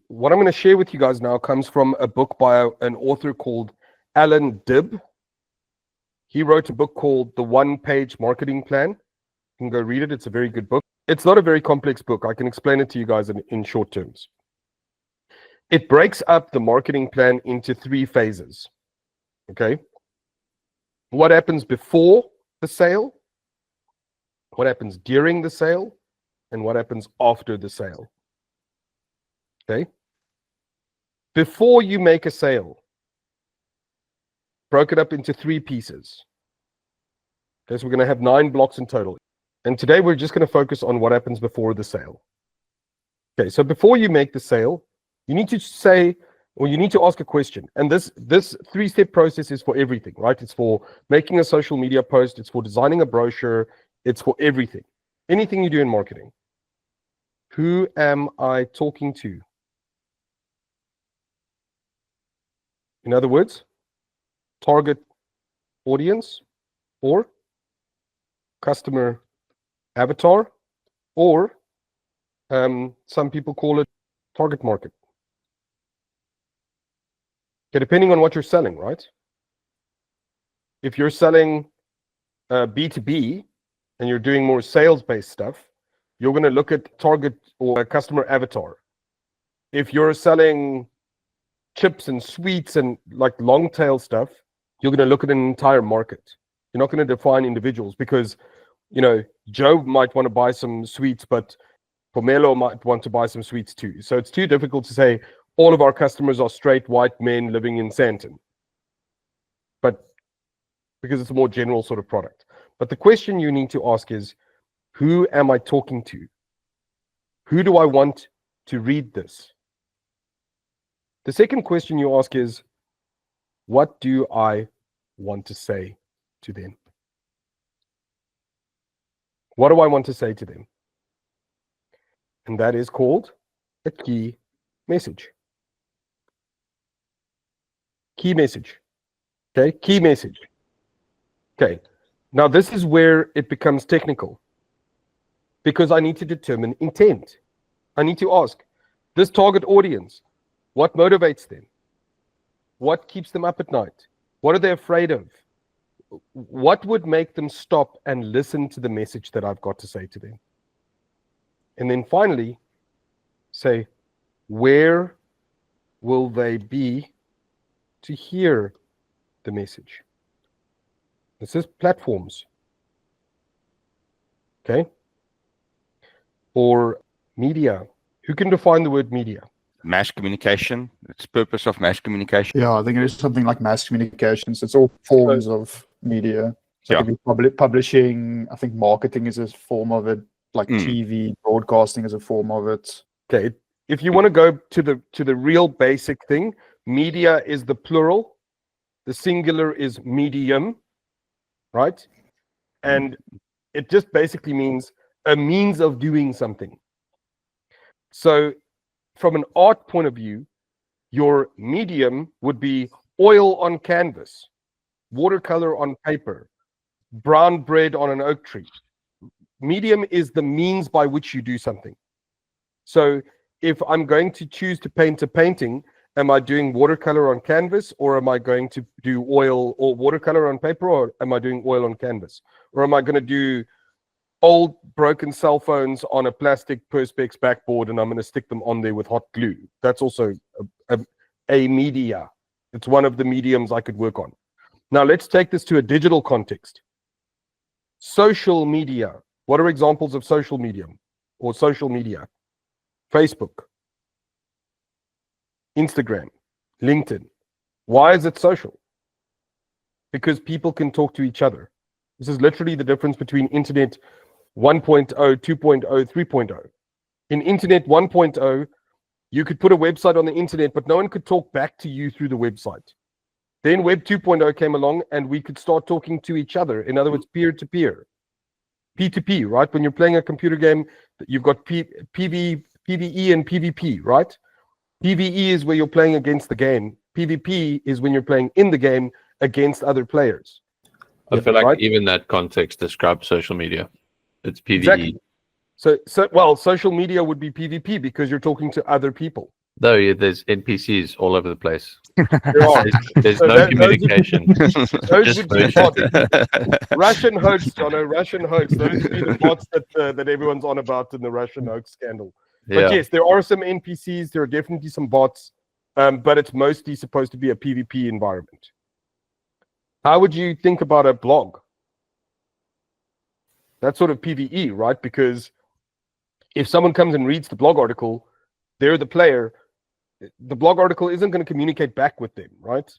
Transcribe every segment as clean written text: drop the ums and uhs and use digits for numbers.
what I'm going to share with you guys now comes from a book by an author called Allan Dib. He wrote a book called The One-Page Marketing Plan. You can go read it. It's a very good book. It's not a very complex book. I can explain it to you guys in short terms. It breaks up the marketing plan into 3 phases. Okay? What happens before the sale? What happens during the sale? And what happens after the sale? Okay? Before you make a sale, broke it up into 3 pieces. Okay, so we're going to have 9 blocks in total. And today we're just going to focus on what happens before the sale. Okay, so before you make the sale, you need to say, or you need to ask a question. And this 3-step process is for everything, right? It's for making a social media post. It's for designing a brochure. It's for everything. Anything you do in marketing. Who am I talking to? In other words, target audience or customer avatar, or some people call it target market. Okay, depending on what you're selling, right? If you're selling B2B and you're doing more sales-based stuff, you're going to look at target or customer avatar. If you're selling chips and sweets and like long tail stuff, you're going to look at an entire market. You're not going to define individuals because, you know, Joe might want to buy some sweets, but Pomelo might want to buy some sweets too. So it's too difficult to say all of our customers are straight white men living in Santon, but because it's a more general sort of product. But the question you need to ask is, who am I talking to? Who do I want to read this? The second question you ask is, what do I want to say to them? What do I want to say to them? And that is called a key message. Key message. Okay, key message. Okay, now this is where it becomes technical because I need to determine intent. I need to ask this target audience, what motivates them? What keeps them up at night? What are they afraid of? What would make them stop and listen to the message that I've got to say to them? And then finally, say, where will they be to hear the message? This is platforms. Okay? Or media. Who can define the word media? Mass communication. It's purpose of mass communication. Yeah, I think it is something like mass communications. It's all forms of media. So it could be publishing. I think marketing is a form of it. Like TV, broadcasting is a form of it. Okay, if you want to go to the real basic thing, media is the plural, the singular is medium, right? And it just basically means a means of doing something. So from an art point of view, your medium would be oil on canvas, watercolor on paper, brown bread on an oak tree. Medium is the means by which you do something. So if I'm going to choose to paint a painting, am I doing watercolor on canvas, or am I going to do oil or watercolor on paper, or am I doing oil on canvas? Or am I going to do old broken cell phones on a plastic Perspex backboard and I'm going to stick them on there with hot glue? That's also a media. It's one of the mediums I could work on. Now let's take this to a digital context. Social media. What are examples of social media or social media? Facebook, Instagram, LinkedIn. Why is it social? Because people can talk to each other. This is literally the difference between Internet 1.0, 2.0, 3.0. In Internet 1.0, you could put a website on the Internet, but no one could talk back to you through the website. Then Web 2.0 came along and we could start talking to each other. In other words, peer-to-peer. P2P, right? When you're playing a computer game, you've got PvE and PvP, right? PvE is where you're playing against the game. PvP is when you're playing in the game against other players. I feel like even that context describes social media. It's PvE. Exactly. So well, social media would be PvP because you're talking to other people. Though there's NPCs all over the place. There are. There's So no those communication. Those Just would be bots. Russian hoax, Jono, Russian hoax. Those would be the bots that everyone's on about in the Russian hoax scandal. But Yeah. yes, there are some NPCs. There are definitely some bots, but it's mostly supposed to be a PvP environment. How would you think about a blog? That's sort of PvE, right? Because if someone comes and reads the blog article, they're the player. The blog article isn't going to communicate back with them, right?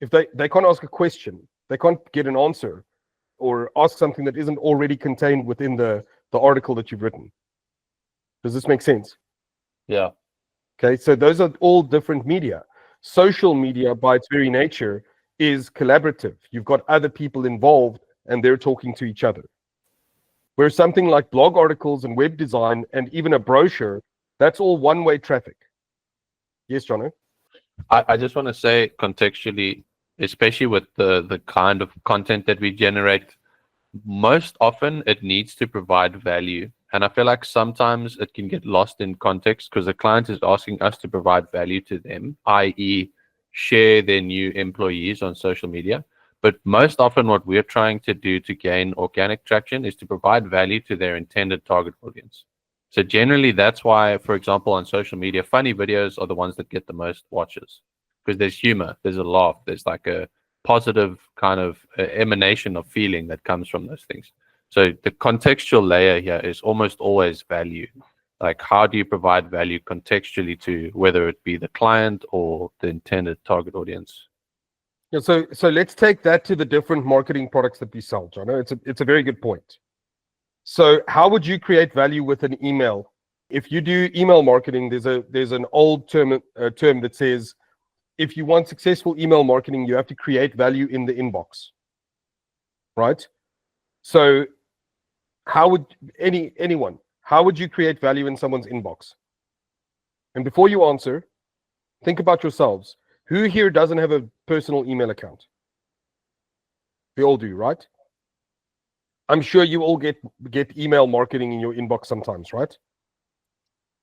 If they can't ask a question, they can't get an answer or ask something that isn't already contained within the article that you've written. Does this make sense? Yeah. Okay, so those are all different media. Social media, by its very nature, is collaborative. You've got other people involved and they're talking to each other. Where something like blog articles and web design and even a brochure, that's all one-way traffic. Yes, Jono? I just want to say contextually, especially with the kind of content that we generate, most often it needs to provide value. And I feel like sometimes it can get lost in context because the client is asking us to provide value to them, i.e. share their new employees on social media. But most often what we're trying to do to gain organic traction is to provide value to their intended target audience. So generally, that's why, for example, on social media, funny videos are the ones that get the most watches because there's humor, there's a laugh, there's like a positive kind of emanation of feeling that comes from those things. So the contextual layer here is almost always value. Like, how do you provide value contextually to whether it be the client or the intended target audience? Yeah, so let's take that to the different marketing products that we sell, Jono. It's a very good point. So how would you create value with an email? If you do email marketing, there's an old term that says, if you want successful email marketing, you have to create value in the inbox, right? So how would anyone, how would you create value in someone's inbox? And before you answer, think about yourselves. Who here doesn't have a personal email account? We all do, right? I'm sure you all get email marketing in your inbox sometimes, right?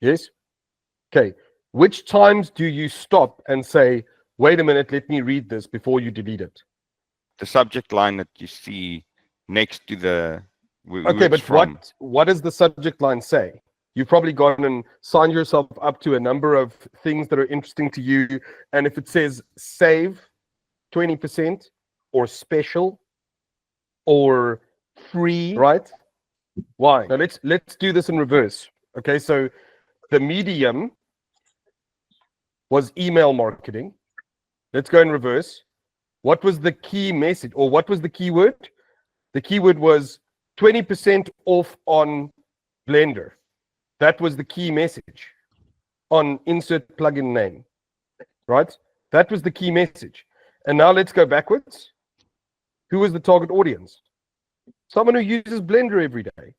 Yes? Okay. Which times do you stop and say, wait a minute, let me read this before you delete it? The subject line that you see next to the Okay, but what does the subject line say? You've probably gone and signed yourself up to a number of things that are interesting to you. And if it says save 20% or special or free, right? Why? Now let's do this in reverse. Okay, so the medium was email marketing. Let's go in reverse. What was the key message, or what was the keyword? The keyword was 20% off on Blender. That was the key message on insert plugin name, right? That was the key message. And now let's go backwards. Who is the target audience? Someone who uses Blender every day,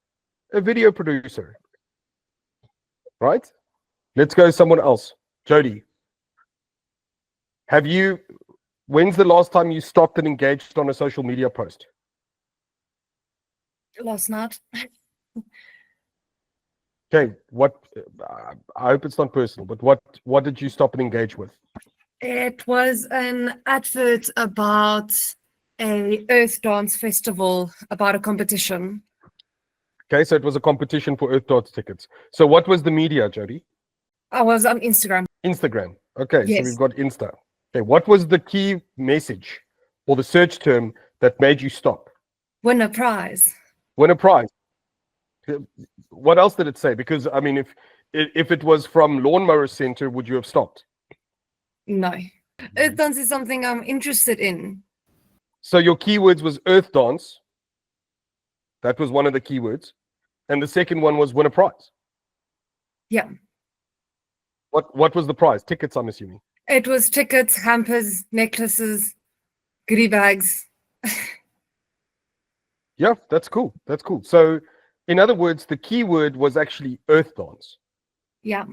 a video producer, right? Let's go someone else. Jody, when's the last time you stopped and engaged on a social media post? Last night. Okay, I hope it's not personal, but what did you stop and engage with? It was an advert about a Earth Dance festival, about a competition. Okay, so it was a competition for Earth Dance tickets. So what was the media, Jody? I was on Instagram. Instagram. Okay, Yes. so we've got Insta. Okay, what was the key message or the search term that made you stop? Win a prize. Win a prize. What else did it say? Because I mean, if it was from Lawnmower Center, would you have stopped? No. Earth Dance is something I'm interested in. So your keywords was Earth Dance. That was one of the keywords. And the second one was win a prize. Yeah. What was the prize? Tickets, I'm assuming. It was tickets, hampers, necklaces, goodie bags. Yeah, that's cool. That's cool. So in other words, the keyword was actually Earth Dance. Yeah.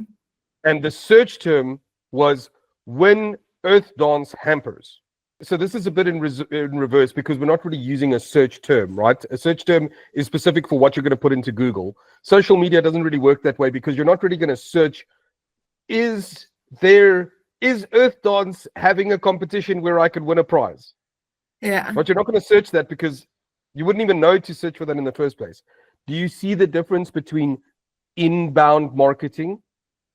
And the search term was win Earth Dance hampers. So this is a bit in reverse because we're not really using a search term, right? A search term is specific for what you're going to put into Google. Social media doesn't really work that way because you're not really going to search, is there is Earth Dance having a competition where I could win a prize. Yeah. But you're not going to search that because you wouldn't even know to search for that in the first place. Do you see the difference between inbound marketing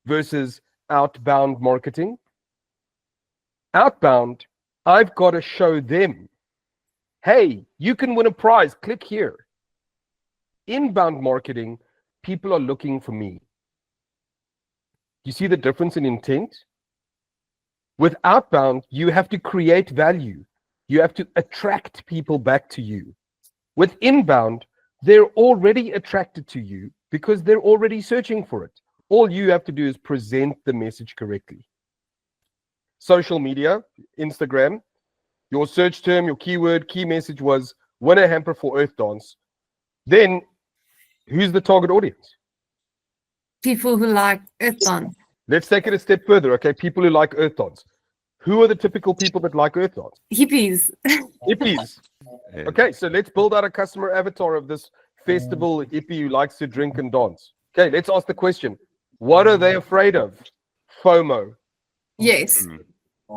versus outbound marketing? Outbound, I've got to show them, hey, you can win a prize, click here. Inbound marketing, people are looking for me. You see the difference in intent? With outbound, you have to create value. You have to attract people back to you. With inbound, they're already attracted to you because they're already searching for it. All you have to do is present the message correctly. Social media, Instagram, your search term, your keyword, key message was win a hamper for Earth Dance. Then, who's the target audience? People who like Earth Dance. Let's take it a step further, okay? People who like Earth Dance. Who are the typical people that like Earth Dance? Hippies. Hippies. Yeah. Okay, so let's build out a customer avatar of this festival hippie who likes to drink and dance. Okay, let's ask the question. What are they afraid of? FOMO. Yes.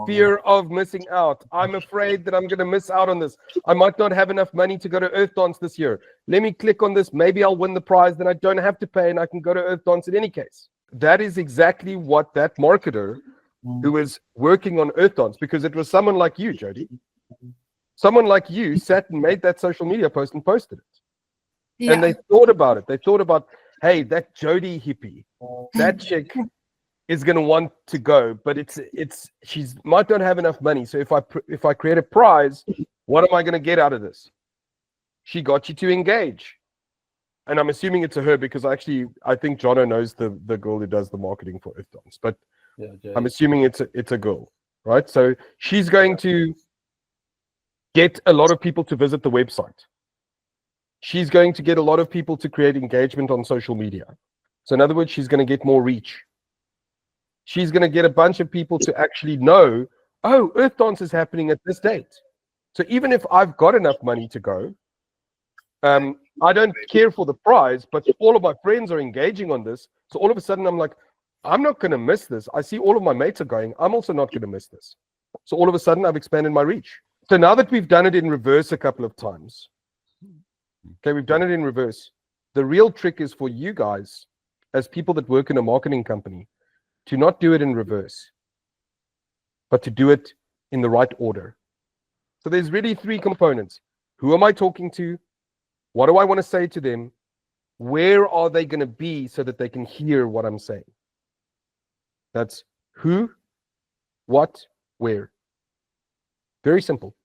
Fear of missing out. I'm afraid that I'm going to miss out on this. I might not have enough money to go to Earth Dance this year. Let me click on this. Maybe I'll win the prize. Then I don't have to pay and I can go to Earth Dance in any case. That is exactly what that marketer who is working on Earth Dance, because it was someone like you, Jody. Someone like you sat and made that social media post and posted it. Yeah. And they thought about it. They thought about, hey, that Jody hippie, that chick is going to want to go, but she's might not have enough money. So if I create a prize, what am I going to get out of this? She got you to engage. And I'm assuming it's a her because I think Jono knows the girl who does the marketing for Earth Dance, but Yeah, I'm assuming it's a girl, right? So she's going to get a lot of people to visit the website. She's going to get a lot of people to create engagement on social media. So in other words, she's going to get more reach. She's going to get a bunch of people to actually know, oh, Earth Dance is happening at this date. So even if I've got enough money to go, I don't care for the prize, but all of my friends are engaging on this. So all of a sudden I'm like, I'm not going to miss this. I see all of my mates are going. I'm also not going to miss this. So all of a sudden I've expanded my reach. So now that we've done it in reverse a couple of times, okay, we've done it in reverse. The real trick is for you guys, as people that work in a marketing company, to not do it in reverse, but to do it in the right order. So there's really three components. Who am I talking to? What do I want to say to them? Where are they going to be so that they can hear what I'm saying? That's who, what, where. Very simple.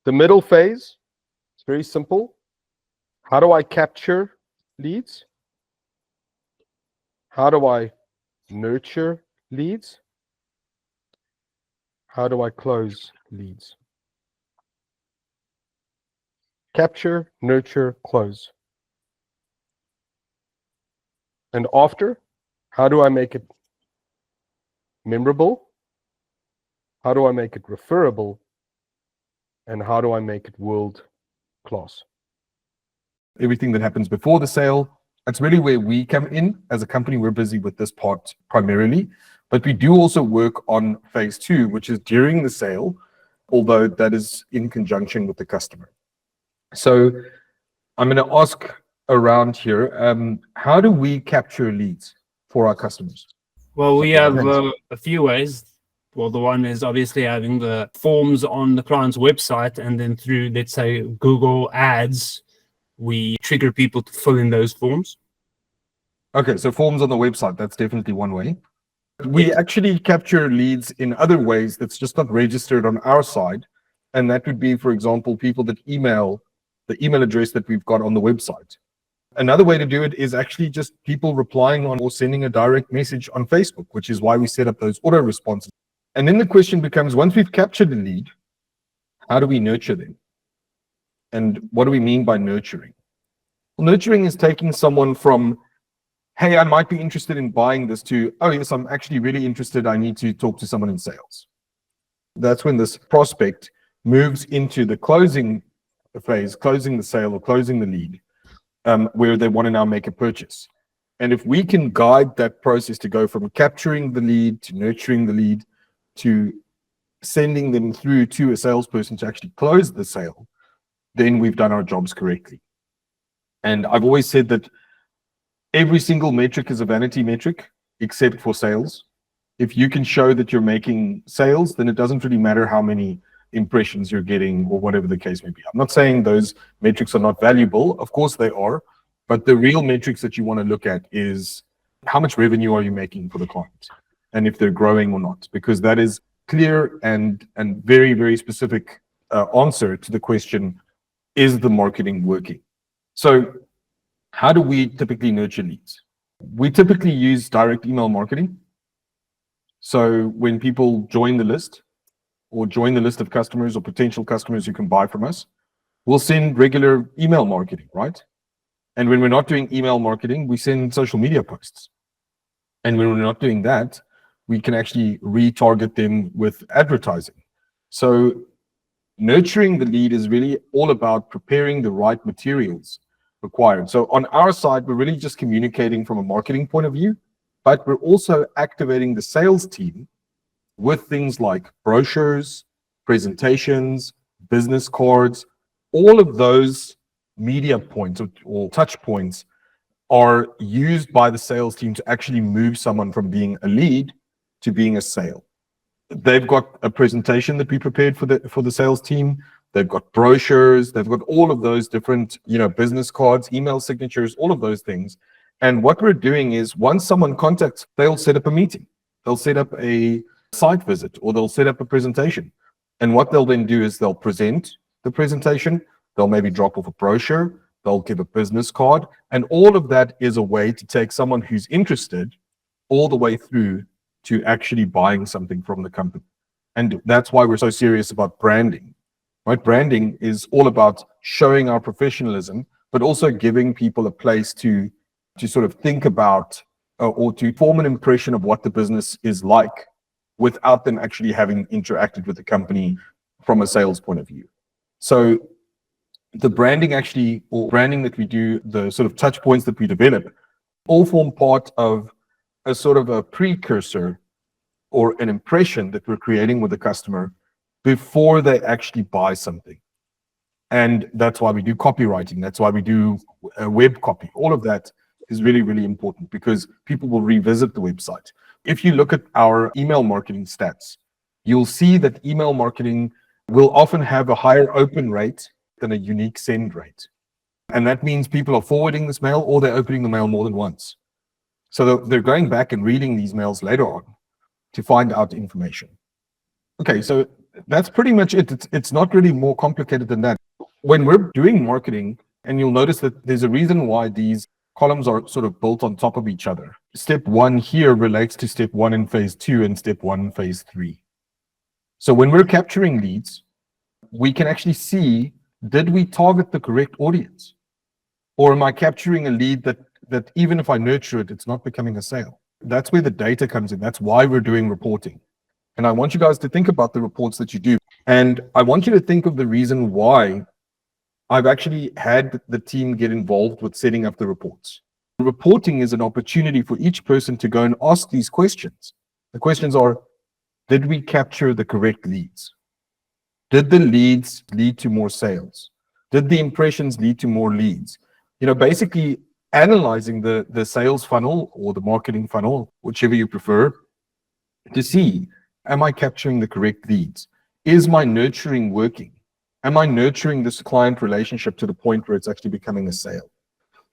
The middle phase, it's very simple. How do I capture leads? How do I nurture leads? How do I close leads? Capture, nurture, close. And after, how do I make it memorable? How do I make it referable? And how do I make it world class? Everything that happens before the sale, that's really where we come in. As a company, we're busy with this part primarily, but we do also work on phase 2, which is during the sale, although that is in conjunction with the customer. So I'm going to ask around here, how do we capture leads for our customers? Well, we have a few ways. Well, the one is obviously having the forms on the client's website, and then through, let's say, Google Ads, we trigger people to fill in those forms. Okay, so forms on the website, that's definitely one way. We actually capture leads in other ways that's just not registered on our side. And that would be, for example, people that email the email address that we've got on the website. Another way to do it is actually just people replying on or sending a direct message on Facebook, which is why we set up those auto responses. And then the question becomes, once we've captured the lead, how do we nurture them? And what do we mean by nurturing? Well, nurturing is taking someone from, hey, I might be interested in buying this, to, oh yes, I'm actually really interested. I need to talk to someone in sales. That's when this prospect moves into the closing phase, closing the sale or closing the lead, where they want to now make a purchase. And if we can guide that process to go from capturing the lead to nurturing the lead to sending them through to a salesperson to actually close the sale, then we've done our jobs correctly. And I've always said that every single metric is a vanity metric, except for sales. If you can show that you're making sales, then it doesn't really matter how many impressions you're getting or whatever the case may be. I'm not saying those metrics are not valuable. Of course they are. But the real metrics that you want to look at is how much revenue are you making for the client and if they're growing or not, because that is clear and very, very specific answer to the question, is the marketing working? So how do we typically nurture leads? We typically use direct email marketing. So when people join the list or join the list of customers or potential customers who can buy from us, we'll send regular email marketing, right? And when we're not doing email marketing, we send social media posts. And when we're not doing that, we can actually retarget them with advertising. So nurturing the lead is really all about preparing the right materials required. So on our side, we're really just communicating from a marketing point of view, but we're also activating the sales team with things like brochures, presentations, business cards. All of those media points or touch points are used by the sales team to actually move someone from being a lead to being a sale. They've got a presentation that we prepared for the sales team. They've got brochures. They've got all of those different, business cards, email signatures, all of those things. And what we're doing is once someone contacts, they'll set up a meeting. They'll set up a site visit or they'll set up a presentation. And what they'll then do is they'll present the presentation. They'll maybe drop off a brochure. They'll give a business card. And all of that is a way to take someone who's interested all the way through to actually buying something from the company. And that's why we're so serious about branding, right? Branding is all about showing our professionalism, but also giving people a place to sort of think about or to form an impression of what the business is like without them actually having interacted with the company from a sales point of view. So the branding that we do, the sort of touch points that we develop, all form part of a sort of a precursor or an impression that we're creating with the customer before they actually buy something. And that's why we do copywriting. That's why we do web copy. All of that is really, really important because people will revisit the website. If you look at our email marketing stats, you'll see that email marketing will often have a higher open rate than a unique send rate. And that means people are forwarding this mail or they're opening the mail more than once. So they're going back and reading these mails later on to find out information. Okay, so that's pretty much it. It's not really more complicated than that. When we're doing marketing, and you'll notice that there's a reason why these columns are sort of built on top of each other. Step 1 here relates to step 1 in phase 2 and step 1 in phase 3. So when we're capturing leads, we can actually see, did we target the correct audience? Or am I capturing a lead that even if I nurture it, it's not becoming a sale? That's where the data comes in. That's why we're doing reporting. And I want you guys to think about the reports that you do. And I want you to think of the reason why I've actually had the team get involved with setting up the reports. Reporting is an opportunity for each person to go and ask these questions. The questions are, did we capture the correct leads? Did the leads lead to more sales? Did the impressions lead to more leads? Basically analyzing the sales funnel or the marketing funnel, whichever you prefer, to see, am I capturing the correct leads? Is my nurturing working? Am I nurturing this client relationship to the point where it's actually becoming a sale?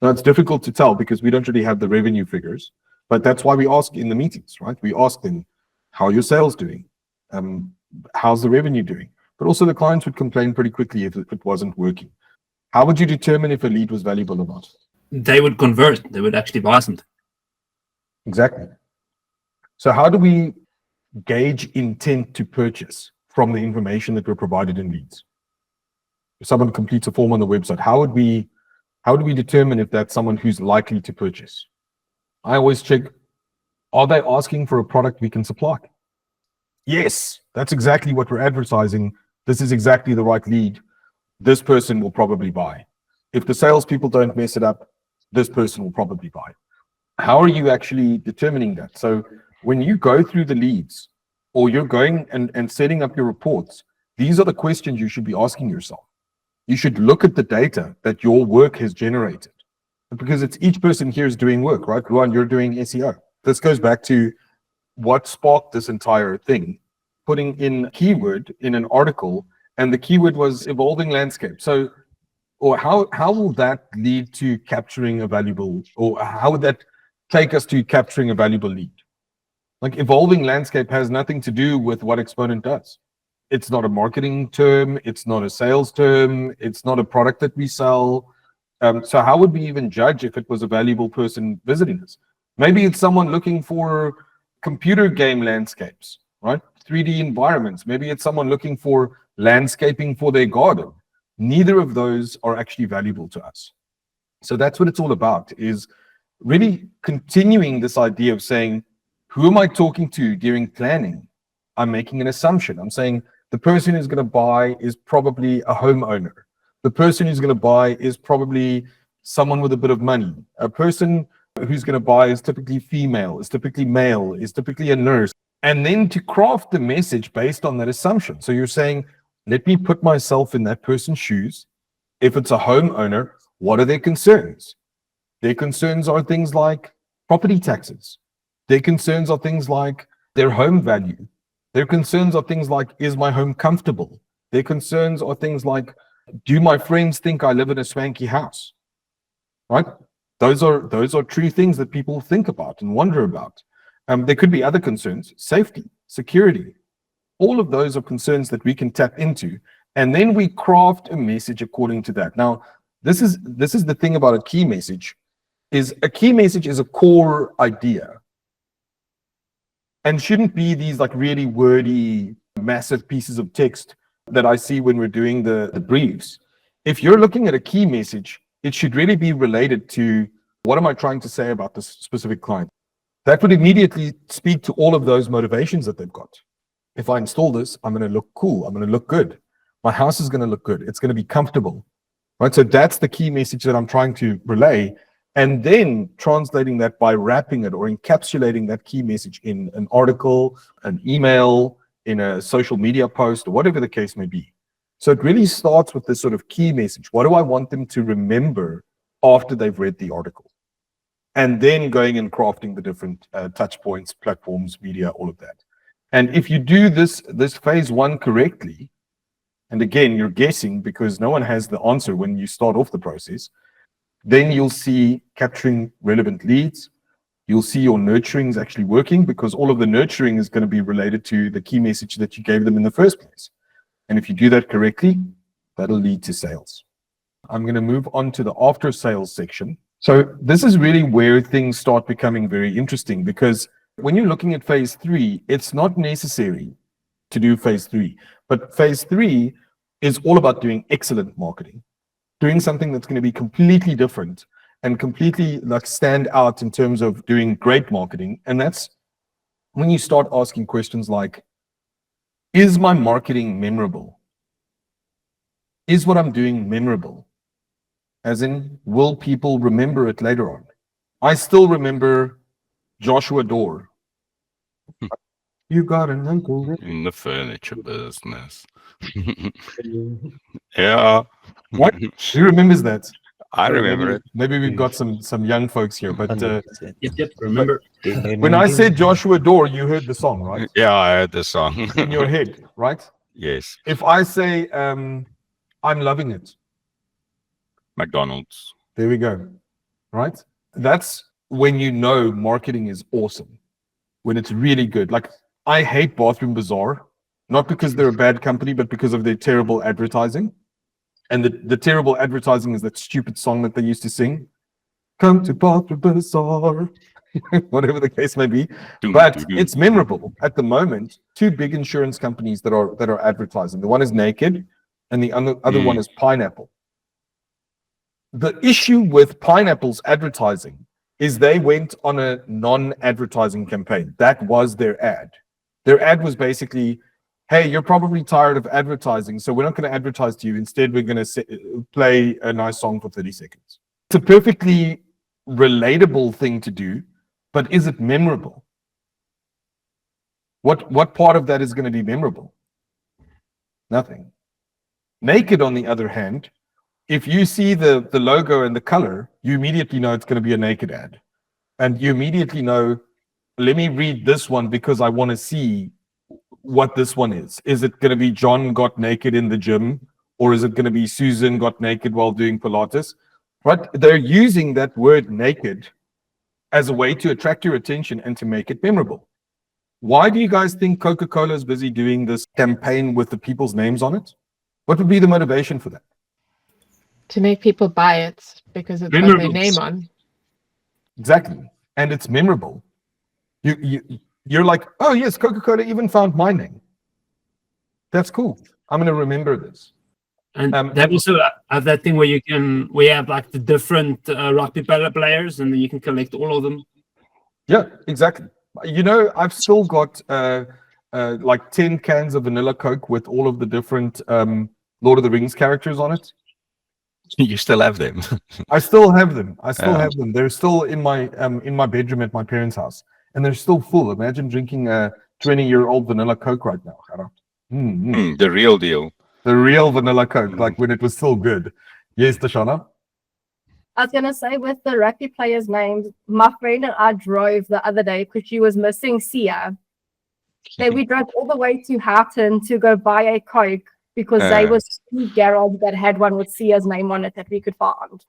Now, it's difficult to tell because we don't really have the revenue figures, but that's why we ask in the meetings, right? We ask them, how are your sales doing? How's the revenue doing? But also the clients would complain pretty quickly if it wasn't working. How would you determine if a lead was valuable or not? They would convert. They would actually buy something. Exactly. So how do we gauge intent to purchase from the information that we're provided in leads? If someone completes a form on the website, how do we determine if that's someone who's likely to purchase? I always check, are they asking for a product we can supply? Yes, that's exactly what we're advertising. This is exactly the right lead. This person will probably buy. If the salespeople don't mess it up, this person will probably buy. how are you actually determining that? So when you go through the leads, or you're going and setting up your reports, these are the questions you should be asking yourself. You should look at the data that your work has generated, because it's each person here is doing work, right? Ruan, you're doing SEO. This goes back to what sparked this entire thing, putting in keyword in an article, and the keyword was evolving landscape. So, or how will that lead to capturing a valuable, or how would that take us to capturing a valuable lead? Like, evolving landscape has nothing to do with what Xponent does. It's not a marketing term. It's not a sales term. It's not a product that we sell. So how would we even judge if it was a valuable person visiting us? Maybe it's someone looking for computer game landscapes, right? 3D environments. Maybe it's someone looking for landscaping for their garden. Neither of those are actually valuable to us. So that's what it's all about, is really continuing this idea of saying, who am I talking to during planning? I'm making an assumption. I'm saying the person who's going to buy is probably a homeowner. The person who's going to buy is probably someone with a bit of money. A person who's going to buy is typically female, is typically male, is typically a nurse. And then to craft the message based on that assumption. So you're saying, let me put myself in that person's shoes. If it's a homeowner, what are their concerns? Their concerns are things like property taxes. Their concerns are things like their home value. Their concerns are things like, is my home comfortable? Their concerns are things like, do my friends think I live in a swanky house? Right? Those are true things that people think about and wonder about. There could be other concerns, safety, security. All of those are concerns that we can tap into, and then we craft a message according to that. Now, this is the thing about a key message, is a key message is a core idea, and shouldn't be these like really wordy, massive pieces of text that I see when we're doing the briefs. If you're looking at a key message, it should really be related to, what am I trying to say about this specific client? That would immediately speak to all of those motivations that they've got. If I install this, I'm going to look cool. I'm going to look good. My house is going to look good. It's going to be comfortable, right? So that's the key message that I'm trying to relay. And then translating that by wrapping it or encapsulating that key message in an article, an email, in a social media post, or whatever the case may be. So it really starts with this sort of key message. What do I want them to remember after they've read the article? And then going and crafting the different touch points, platforms, media, all of that. And if you do this phase one correctly, and again, you're guessing because no one has the answer when you start off the process, then you'll see capturing relevant leads. You'll see your nurturing is actually working, because all of the nurturing is going to be related to the key message that you gave them in the first place. And if you do that correctly, that'll lead to sales. I'm going to move on to the after sales section. So this is really where things start becoming very interesting, because when you're looking at phase 3, it's not necessary to do phase 3, but phase 3 is all about doing excellent marketing, doing something that's going to be completely different and completely like stand out in terms of doing great marketing. And that's when you start asking questions like, is my marketing memorable? Is what I'm doing memorable? As in, will people remember it later on? I still remember Joshua Door. You got an uncle in the furniture business. Yeah. What? Who remembers that? I remember it. Maybe we've got some young folks here, but Yep, remember. when I said Joshua Door, you heard the song, right? Yeah, I heard the song. In your head, right? Yes. If I say, I'm loving it. McDonald's. There we go. Right? That's when you know marketing is awesome. When it's really good. Like, I hate Bathroom Bazaar, not because they're a bad company, but because of their terrible advertising. And the terrible advertising is that stupid song that they used to sing. Come to Bathroom Bazaar. Whatever the case may be. But it's memorable. At the moment, 2 big insurance companies that are advertising. The one is Naked and the other one is Pineapple. The issue with Pineapple's advertising is they went on a non-advertising campaign. That was their ad. Their ad was basically, hey, you're probably tired of advertising, so we're not going to advertise to you. Instead, we're going to play a nice song for 30 seconds. It's a perfectly relatable thing to do, but is it memorable? What part of that is going to be memorable? Nothing. Naked, on the other hand, if you see the logo and the color, you immediately know it's going to be a naked ad. And you immediately know, let me read this one because I want to see what this one is. Is it going to be John got naked in the gym? Or is it going to be Susan got naked while doing Pilates? Right? They're using that word naked as a way to attract your attention and to make it memorable. Why do you guys think Coca-Cola is busy doing this campaign with the people's names on it? What would be the motivation for that? To make people buy it because it's got their name on. Exactly. And it's memorable. You're like, oh yes, Coca-Cola even found my name. That's cool. I'm going to remember this. And they also have that thing where we have like the different rugby players, and then you can collect all of them. Yeah, exactly. You know, I've still got like 10 cans of vanilla Coke with all of the different Lord of the Rings characters on it. You still have them. I still have them. Have them. They're still in my bedroom at my parents' house, and they're still full. Imagine drinking a 20-year-old vanilla Coke right now. The real deal. The real vanilla Coke, like when it was still good. Yes, Tashana? I was going to say, with the rugby players' names, my friend and I drove the other day because she was missing Sia. Then we drove all the way to Houghton to go buy a Coke because there was two garages that had one with Sia's name on it that we could find.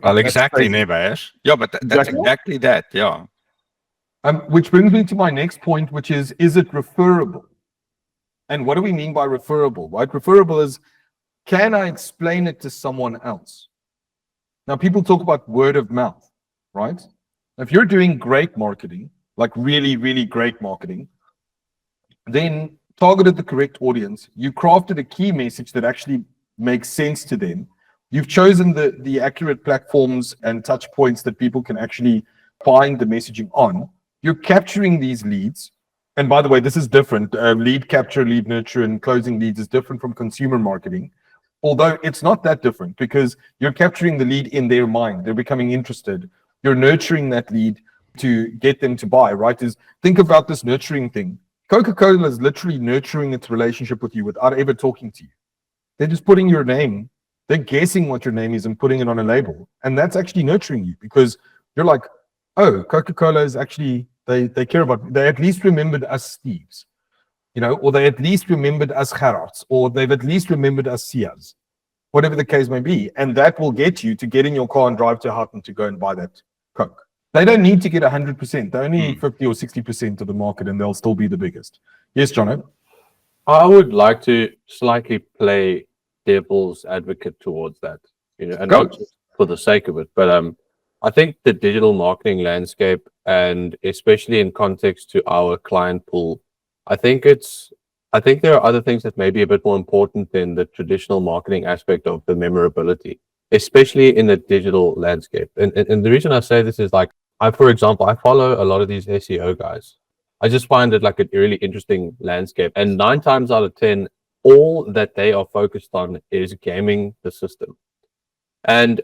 Well, exactly, Nebash. Yeah, but that's exactly that, yeah. Which brings me to my next point, which is it referable? And what do we mean by referable? Right? Referable is, can I explain it to someone else? Now, people talk about word of mouth, right? If you're doing great marketing, like really, really great marketing, then targeted the correct audience, you crafted a key message that actually makes sense to them. You've chosen the accurate platforms and touch points that people can actually find the messaging on. You're capturing these leads. And by the way, this is different. Lead capture, lead nurture, and closing leads is different from consumer marketing. Although it's not that different because you're capturing the lead in their mind. They're becoming interested. You're nurturing that lead to get them to buy, right? Think about this nurturing thing. Coca-Cola is literally nurturing its relationship with you without ever talking to you. They're just putting your name. They're guessing what your name is and putting it on a label. And that's actually nurturing you because you're like, oh, Coca-Cola is actually... They care about, they at least remembered us Steves, you know, or they at least remembered us Gerards, or they've at least remembered us Sias, whatever the case may be. And that will get you to get in your car and drive to Houghton to go and buy that Coke. They don't need to get 100%. They only need 50 or 60% of the market and they'll still be the biggest. Yes, Jono? I would like to slightly play devil's advocate towards that, you know, and not just for the sake of it, but I think the digital marketing landscape, and especially in context to our client pool, I think there are other things that may be a bit more important than the traditional marketing aspect of the memorability, especially in the digital landscape. And the reason I say this is like, for example, I follow a lot of these SEO guys. I just find it like a really interesting landscape. And 9 times out of 10, all that they are focused on is gaming the system. And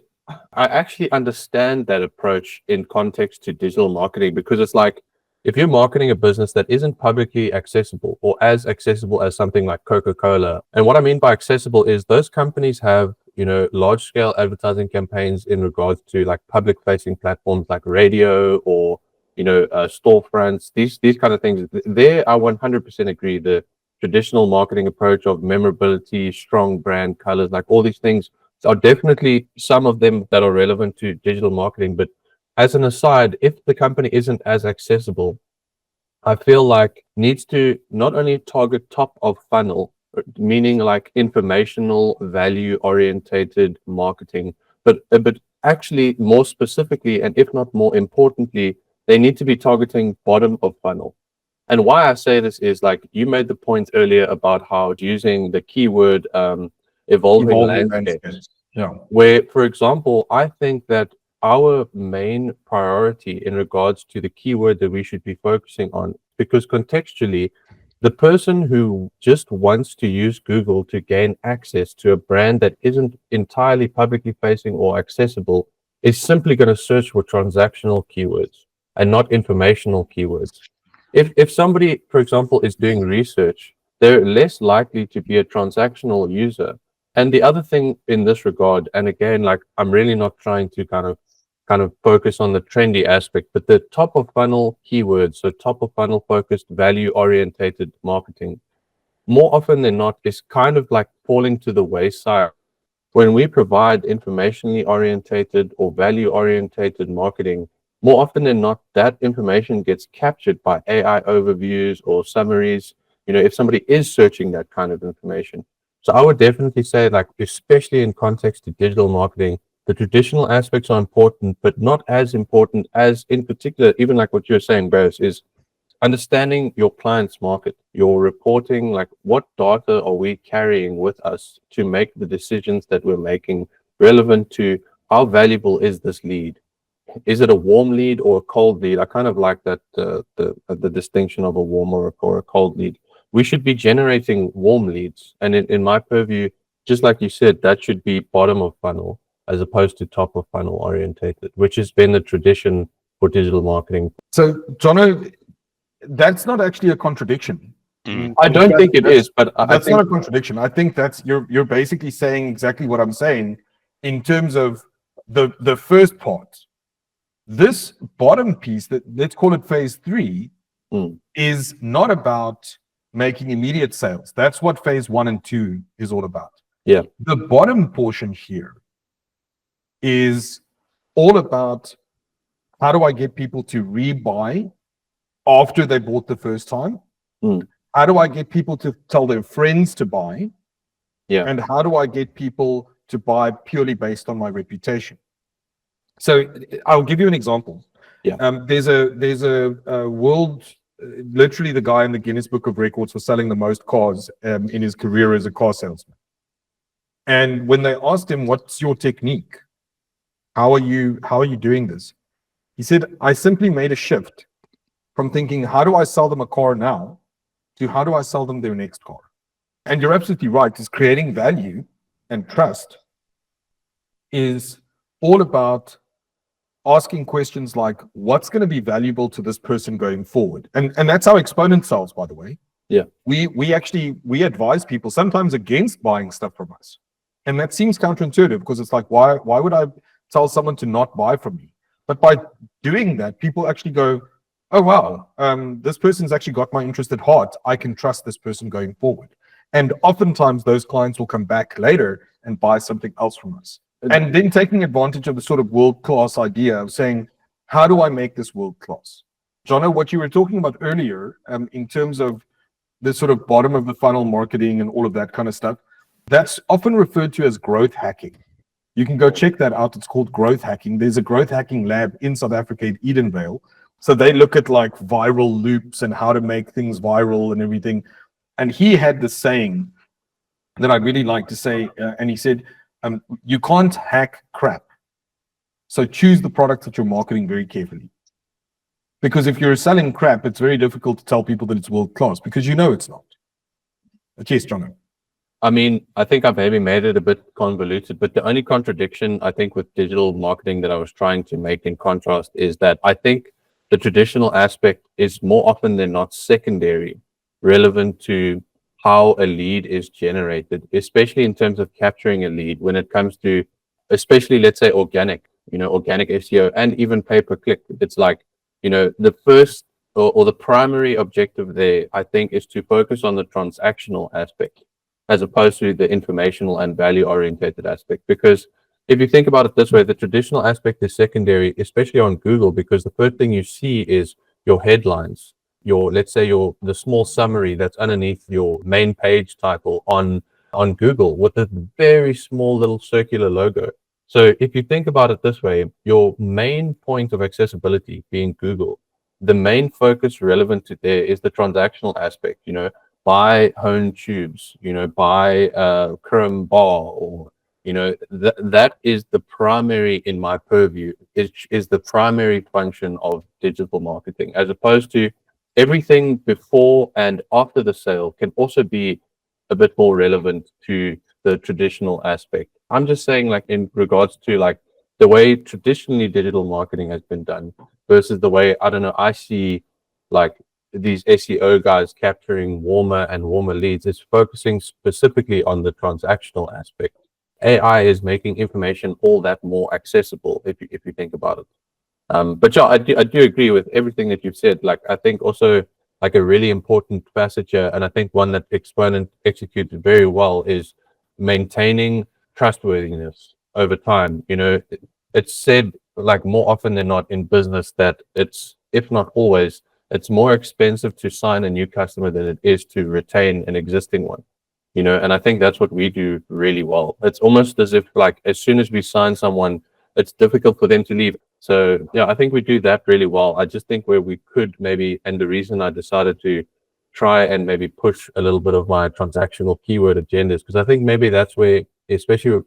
I actually understand that approach in context to digital marketing because it's like, if you're marketing a business that isn't publicly accessible or as accessible as something like Coca-Cola, and what I mean by accessible is those companies have, you know, large scale advertising campaigns in regards to like public facing platforms like radio or, you know, storefronts, these kind of things. There, I 100% agree. The traditional marketing approach of memorability, strong brand colors, like all these things are definitely some of them that are relevant to digital marketing. But as an aside, if the company isn't as accessible, I feel like needs to not only target top of funnel, meaning like informational, value orientated marketing, but actually more specifically, and if not more importantly, they need to be targeting bottom of funnel. And why I say this is like you made the point earlier about how using the keyword evolving landscapes. Yeah. Where, for example, I think that our main priority in regards to the keyword that we should be focusing on, because contextually, the person who just wants to use Google to gain access to a brand that isn't entirely publicly facing or accessible is simply going to search for transactional keywords. and not informational keywords. If somebody, for example, is doing research, they're less likely to be a transactional user. And the other thing in this regard, and again, like I'm really not trying to kind of focus on the trendy aspect, but the top of funnel keywords, so top of funnel focused, value orientated marketing, more often than not is kind of like falling to the wayside. When we provide informationally orientated or value orientated marketing, more often than not, that information gets captured by AI overviews or summaries, if somebody is searching that kind of information. So I would definitely say, like, especially in context to digital marketing, the traditional aspects are important, but not as important as, in particular, even like what you're saying, Barris, is understanding your client's market, your reporting, like what data are we carrying with us to make the decisions that we're making relevant to how valuable is this lead? Is it a warm lead or a cold lead? I kind of like that the distinction of a warm or a cold lead. We should be generating warm leads, and in my purview, just like you said, that should be bottom of funnel as opposed to top of funnel orientated, which has been the tradition for digital marketing. So, Jono, that's not actually a contradiction. I don't think it is, but I that's think not a contradiction. I think that's you're basically saying exactly what I'm saying in terms of the first part. This bottom piece, that let's call it phase 3, is not about making immediate sales. That's what phase 1 and 2 is all about. Yeah. The bottom portion here is all about how do I get people to rebuy after they bought the first time? How do I get people to tell their friends to buy? Yeah. And how do I get people to buy purely based on my reputation? So I'll give you an example. Yeah. There's a world, literally the guy in the Guinness Book of Records for selling the most cars in his career as a car salesman. And when they asked him, "What's your technique? How are you doing this?" He said, "I simply made a shift from thinking, how do I sell them a car now, to how do I sell them their next car?" And you're absolutely right. Is creating value and trust is all about asking questions like, what's going to be valuable to this person going forward? And that's how Xponent sells, by the way. Yeah. We advise people sometimes against buying stuff from us. And that seems counterintuitive because it's like, why would I tell someone to not buy from me? But by doing that, people actually go, oh, wow, this person's actually got my interest at heart. I can trust this person going forward. And oftentimes those clients will come back later and buy something else from us. And then taking advantage of the sort of world-class idea of saying, how do I make this world-class? Jono, what you were talking about earlier, in terms of the sort of bottom of the funnel marketing and all of that kind of stuff, that's often referred to as growth hacking. You can go check that out. It's called growth hacking. There's a growth hacking lab in South Africa at Edenvale. So they look at like viral loops and how to make things viral and everything. And he had this saying that I really like to say, and he said, you can't hack crap. So choose the product that you're marketing very carefully. Because if you're selling crap, it's very difficult to tell people that it's world-class because you know it's not. But yes, Jono. I mean, I think I've maybe made it a bit convoluted, but the only contradiction I think with digital marketing that I was trying to make in contrast is that I think the traditional aspect is more often than not secondary, relevant to how a lead is generated, especially in terms of capturing a lead when it comes to, especially, let's say, organic SEO and even pay-per-click. It's like, the first or the primary objective there, I think, is to focus on the transactional aspect as opposed to the informational and value-orientated aspect. Because if you think about it this way, the traditional aspect is secondary, especially on Google, because the first thing you see is your headlines, let's say the small summary that's underneath your main page title on Google with a very small little circular logo. So if you think about it this way, your main point of accessibility being Google, the main focus relevant to there is the transactional aspect, buy Hone tubes, buy Chrome bar, or that is the primary, in my purview, is the primary function of digital marketing, as opposed to everything before and after the sale can also be a bit more relevant to the traditional aspect. I'm just saying, like, in regards to like the way traditionally digital marketing has been done, versus the way, I don't know, I see like these SEO guys capturing warmer and warmer leads. It's focusing specifically on the transactional aspect. AI is making information all that more accessible if you think about it. But yeah, I do agree with everything that you've said. Like, I think also like a really important facet here, and I think one that Xponent executed very well, is maintaining trustworthiness over time. You know, it's said like more often than not in business that it's, if not always, it's more expensive to sign a new customer than it is to retain an existing one. You know, and I think that's what we do really well. It's almost as if like as soon as we sign someone, it's difficult for them to leave. So yeah, I think we do that really well. I just think where we could maybe, and the reason I decided to try and maybe push a little bit of my transactional keyword agendas, because I think maybe that's where, especially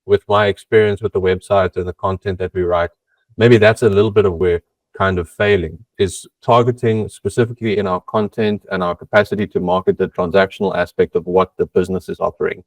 with my experience with the website and the content that we write, maybe that's a little bit of where kind of failing, is targeting specifically in our content and our capacity to market the transactional aspect of what the business is offering,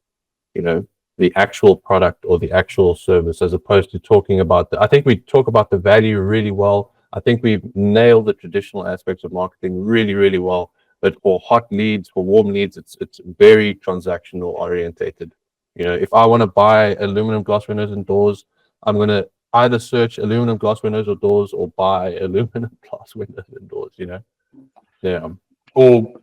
you know, the actual product or the actual service, as opposed to talking about I think we talk about the value really well. I think we've nailed the traditional aspects of marketing really, really well. But for hot leads, for warm leads, it's very transactional orientated. You know, if I want to buy aluminum glass windows and doors, I'm going to either search aluminum glass windows or doors or buy aluminum glass windows and doors, you know? Yeah. Or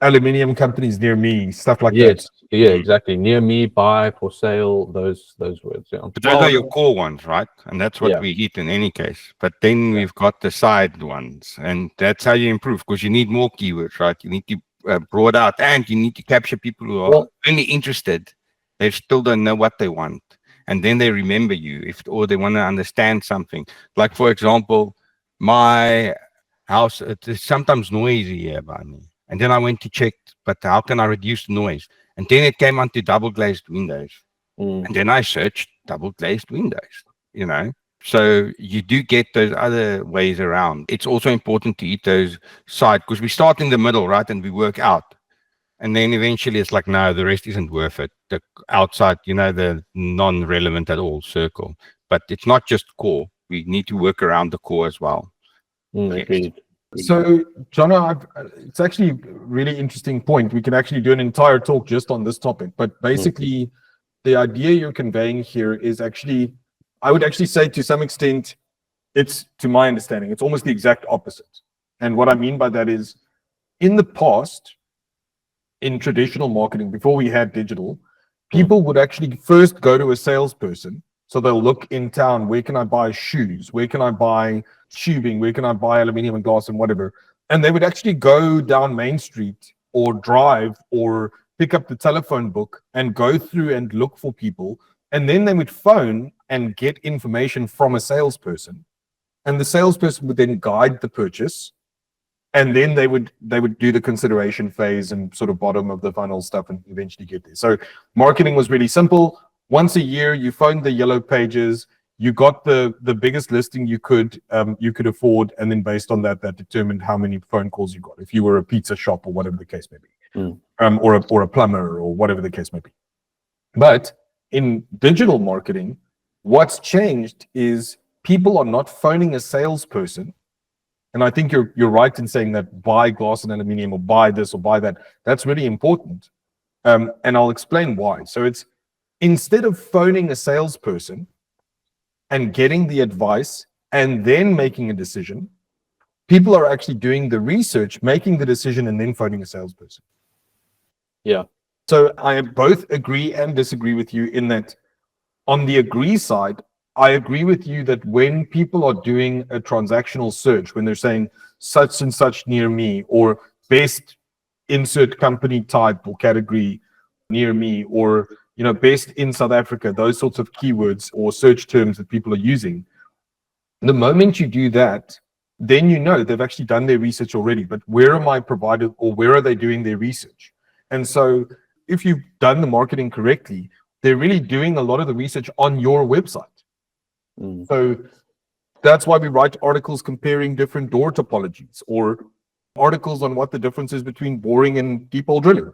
aluminium companies near me, stuff like that. Yeah, exactly. Near me, buy, for sale, those words. Yeah. But those are your core ones, right? And that's what Yeah. we hit in any case. But then we've got the side ones, and that's how you improve, because you need more keywords, right? You need to broad out, and you need to capture people who are only interested. They still don't know what they want. And then they remember you, or they want to understand something. Like, for example, my house, it is sometimes noisy here by me. And then I went to check, but how can I reduce the noise? And then it came onto double glazed windows. And then I searched double glazed windows, you know. So you do get those other ways around. It's also important to eat those side, because we start in the middle, right? And we work out. And then eventually it's like, no, the rest isn't worth it. The outside, you know, the non-relevant at all circle. But it's not just core. We need to work around the core as well. Agreed. So, Jono, it's actually a really interesting point. We can actually do an entire talk just on this topic. But basically, the idea you're conveying here is actually, I would actually say to some extent, it's, to my understanding, it's almost the exact opposite. And what I mean by that is, in the past, in traditional marketing, before we had digital, people would actually first go to a salesperson. So they'll look in town, where can I buy shoes? Where can I buy tubing? Where can I buy aluminum and glass and whatever? And they would actually go down Main Street or drive or pick up the telephone book and go through and look for people. And then they would phone and get information from a salesperson. And the salesperson would then guide the purchase. And then they would do the consideration phase and sort of bottom of the funnel stuff and eventually get there. So marketing was really simple. Once a year, you phoned the yellow pages, you got the biggest listing you could afford, and then based on that determined how many phone calls you got, if you were a pizza shop or whatever the case may be, or a plumber or whatever the case may be. But in digital marketing, what's changed is people are not phoning a salesperson. And I think you're right in saying that buy glass and aluminium or buy this or buy that. That's really important. And I'll explain why. So it's, instead of phoning a salesperson and getting the advice and then making a decision, people are actually doing the research, making the decision, and then phoning a salesperson. Yeah. So I both agree and disagree with you in that on the agree side, I agree with you that when people are doing a transactional search, when they're saying such and such near me, or best insert company type or category near me, or best in South Africa, those sorts of keywords or search terms that people are using, the moment you do that, then they've actually done their research already. But where am I provided, or where are they doing their research? And so if you've done the marketing correctly, they're really doing a lot of the research on your website. So that's why we write articles comparing different door topologies, or articles on what the difference is between boring and deep hole drilling,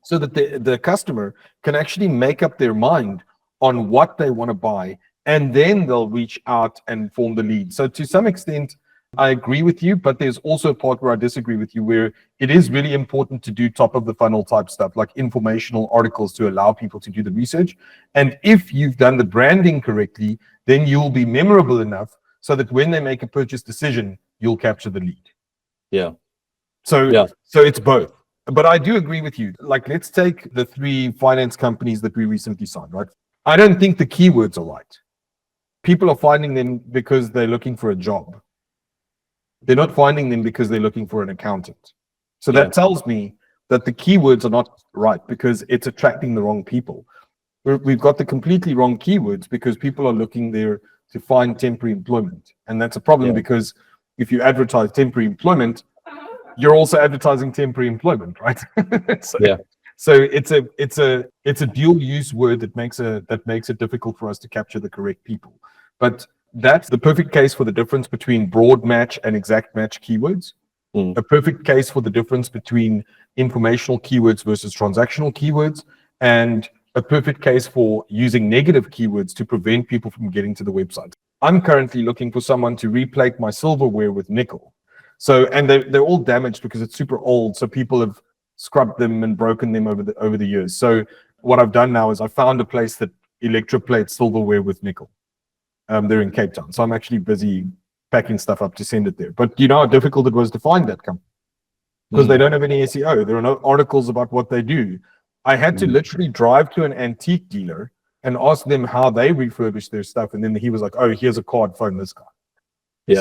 so that the customer can actually make up their mind on what they want to buy and then they'll reach out and form the lead. So to some extent, I agree with you, but there's also a part where I disagree with you, where it is really important to do top of the funnel type stuff, like informational articles to allow people to do the research. And if you've done the branding correctly, then you'll be memorable enough so that when they make a purchase decision, you'll capture the lead. Yeah. So it's both. But I do agree with you. Like, let's take the 3 finance companies that we recently signed, right? I don't think the keywords are right. People are finding them because they're looking for a job. They're not finding them because they're looking for an accountant. So that tells me that the keywords are not right because it's attracting the wrong people. We've got the completely wrong keywords because people are looking there to find temporary employment. And that's a problem because if you advertise temporary employment, you're also advertising temporary employment, right? So it's a dual use word that makes it difficult for us to capture the correct people. But that's the perfect case for the difference between broad match and exact match keywords. A perfect case for the difference between informational keywords versus transactional keywords, and a perfect case for using negative keywords to prevent people from getting to the website. I'm currently looking for someone to replate my silverware with nickel. So, and they're all damaged because it's super old. So people have scrubbed them and broken them over the years. So what I've done now is I found a place that electroplates silverware with nickel. They're in Cape Town. So I'm actually busy packing stuff up to send it there. But you know how difficult it was to find that company? Because they don't have any SEO. There are no articles about what they do. I had to literally drive to an antique dealer and ask them how they refurbish their stuff. And then he was like, oh, here's a card, phone this guy.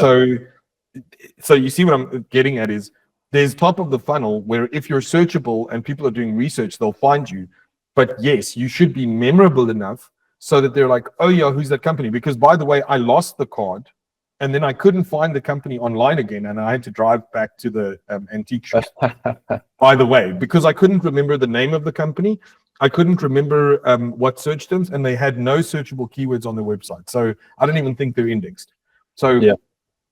So you see what I'm getting at is there's top of the funnel where if you're searchable and people are doing research, they'll find you. But yes, you should be memorable enough so that they're like, oh yeah, who's that company? Because by the way, I lost the card and then I couldn't find the company online again. And I had to drive back to the antique shop, by the way, because I couldn't remember the name of the company. I couldn't remember what search terms, and they had no searchable keywords on their website. So I don't even think they're indexed. So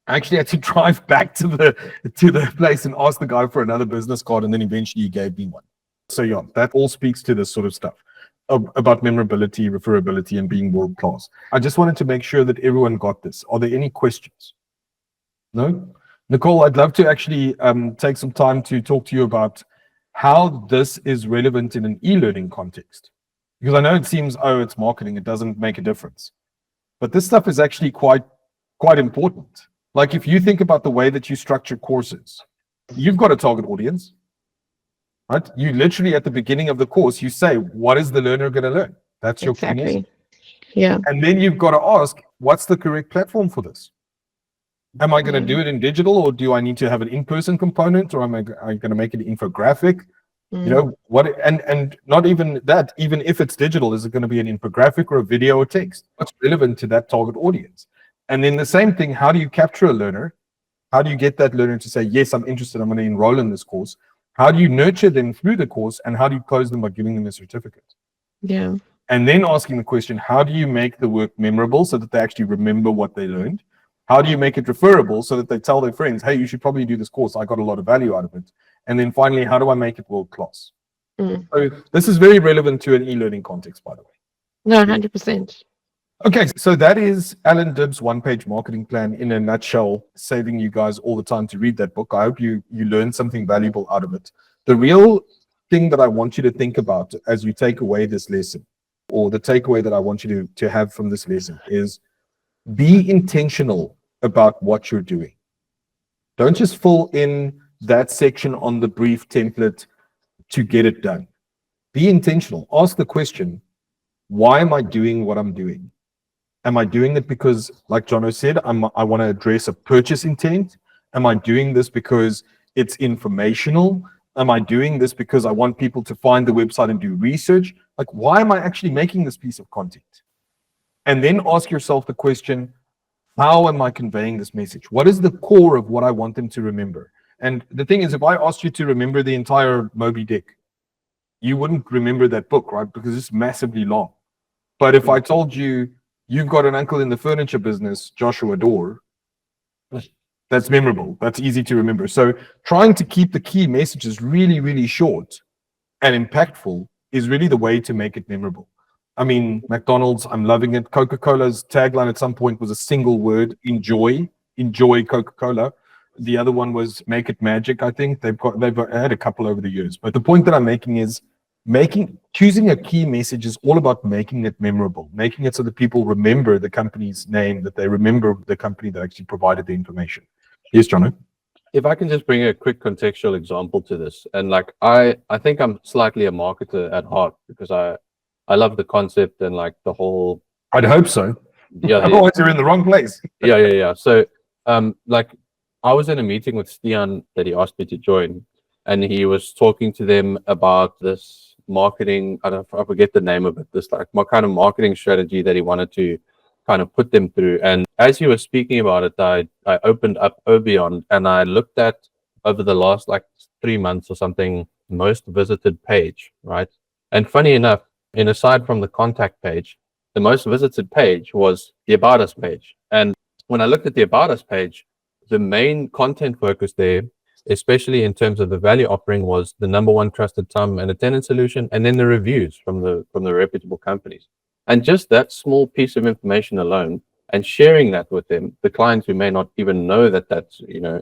I actually had to drive back to the place and ask the guy for another business card. And then eventually he gave me one. So yeah, that all speaks to this sort of stuff about memorability, referability, and being world class. I just wanted to make sure that everyone got this. Are there any questions? No? Nicole, I'd love to actually take some time to talk to you about how this is relevant in an e-learning context. Because I know it seems, oh, it's marketing, it doesn't make a difference. But this stuff is actually quite important. Like if you think about the way that you structure courses, you've got a target audience. Right? You literally at the beginning of the course, you say, what is the learner going to learn? That's your key message. Yeah. And then you've got to ask, what's the correct platform for this? Am I going to do it in digital, or do I need to have an in-person component, or am I going to make it infographic? You know, what, and not even that, even if it's digital, is it going to be an infographic or a video or text? What's relevant to that target audience? And then the same thing, how do you capture a learner? How do you get that learner to say, yes, I'm interested, I'm going to enroll in this course? How do you nurture them through the course, and how do you close them by giving them a certificate? Yeah. And then asking the question, how do you make the work memorable so that they actually remember what they learned? How do you make it referable so that they tell their friends, hey, you should probably do this course. I got a lot of value out of it. And then finally, how do I make it world class? So this is very relevant to an e-learning context, by the way. No, 100%. Okay, so that is Allan Dib's one-page marketing plan in a nutshell, saving you guys all the time to read that book. I hope you learned something valuable out of it. The real thing that I want you to think about as you take away this lesson, or the takeaway that I want you to have from this lesson, is be intentional about what you're doing. Don't just fill in that section on the brief template to get it done. Be intentional. Ask the question, why am I doing what I'm doing? Am I doing it because, like Jono said, I want to address a purchase intent? Am I doing this because it's informational? Am I doing this because I want people to find the website and do research? Like, why am I actually making this piece of content? And then ask yourself the question, how am I conveying this message? What is the core of what I want them to remember? And the thing is, if I asked you to remember the entire Moby Dick, you wouldn't remember that book, right? Because it's massively long. But if I told you, you've got an uncle in the furniture business, Joshua Dorr, that's memorable. That's easy to remember. So trying to keep the key messages really, really short and impactful is really the way to make it memorable. I mean, McDonald's, I'm loving it. Coca-Cola's tagline at some point was a single word, enjoy Coca-Cola. The other one was make it magic, I think. They've had a couple over the years. But the point that I'm making is choosing a key message is all about making it memorable, making it so that people remember the company's name, that they remember the company that actually provided the information. Yes, Jono? If I can just bring a quick contextual example to this, and like I think I'm slightly a marketer at heart because I love the concept and like the whole. I'd hope so. Yeah, otherwise you're in the wrong place. Yeah. So like I was in a meeting with Stian that he asked me to join, and he was talking to them about this marketing. I forget the name of it. This like what kind of marketing strategy that he wanted to kind of put them through. And as he was speaking about it, I opened up Obion and I looked at over the last like 3 months or something, most visited page, right? And funny enough, and aside from the contact page, the most visited page was the About Us page. And when I looked at the About Us page, the main content focus there, especially in terms of the value offering, was the #1 trusted time and attendance solution, and then the reviews from the reputable companies. And just that small piece of information alone, and sharing that with them, the clients who may not even know that that's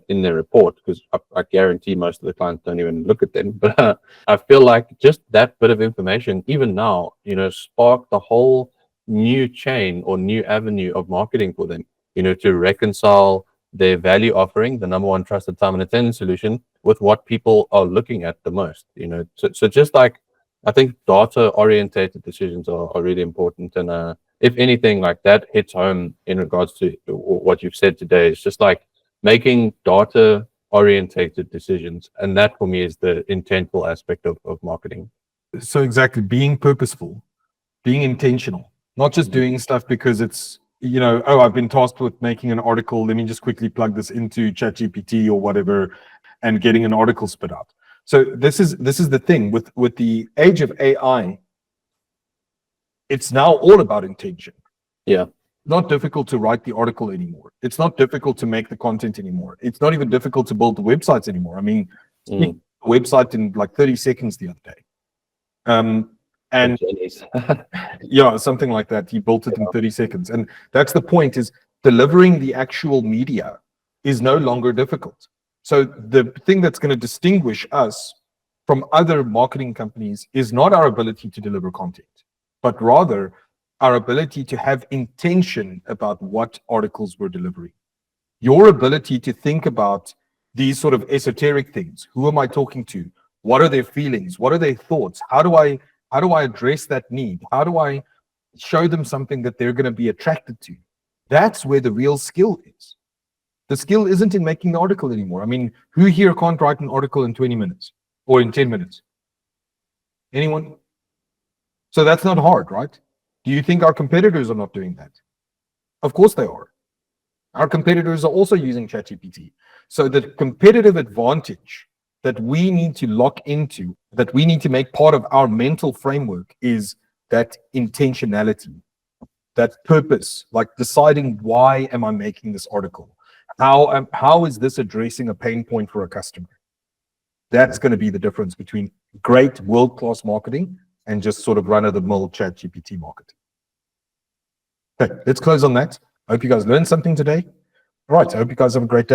in their report, because I guarantee most of the clients don't even look at them. But I feel like just that bit of information, even now, sparked the whole new chain or new avenue of marketing for them. To reconcile their value offering, the #1 trusted time and attendance solution, with what people are looking at the most. So just like I think data-orientated decisions are really important. And if anything, like that hits home in regards to what you've said today. It's just like making data-orientated decisions. And that for me is the intentful aspect of marketing. So exactly, being purposeful, being intentional, not just doing stuff because it's, oh, I've been tasked with making an article. Let me just quickly plug this into ChatGPT or whatever and getting an article spit out. So this is the thing with the age of AI. It's now all about intention. Yeah. Not difficult to write the article anymore. It's not difficult to make the content anymore. It's not even difficult to build the websites anymore. I mean, you built a website in like 30 seconds the other day. And yeah, something like that. He built it in 30 seconds. And that's the point, is delivering the actual media is no longer difficult. So the thing that's going to distinguish us from other marketing companies is not our ability to deliver content, but rather our ability to have intention about what articles we're delivering. Your ability to think about these sort of esoteric things. Who am I talking to? What are their feelings? What are their thoughts? How do I address that need? How do I show them something that they're going to be attracted to? That's where the real skill is. The skill isn't in making the article anymore. I mean, who here can't write an article in 20 minutes or in 10 minutes? Anyone? So that's not hard, right? Do you think our competitors are not doing that? Of course they are. Our competitors are also using ChatGPT. So the competitive advantage that we need to lock into, that we need to make part of our mental framework, is that intentionality, that purpose, like deciding, why am I making this article? How is this addressing a pain point for a customer? That's going to be the difference between great world-class marketing and just sort of run-of-the-mill ChatGPT marketing. Okay, let's close on that. I hope you guys learned something today. All right, I hope you guys have a great day.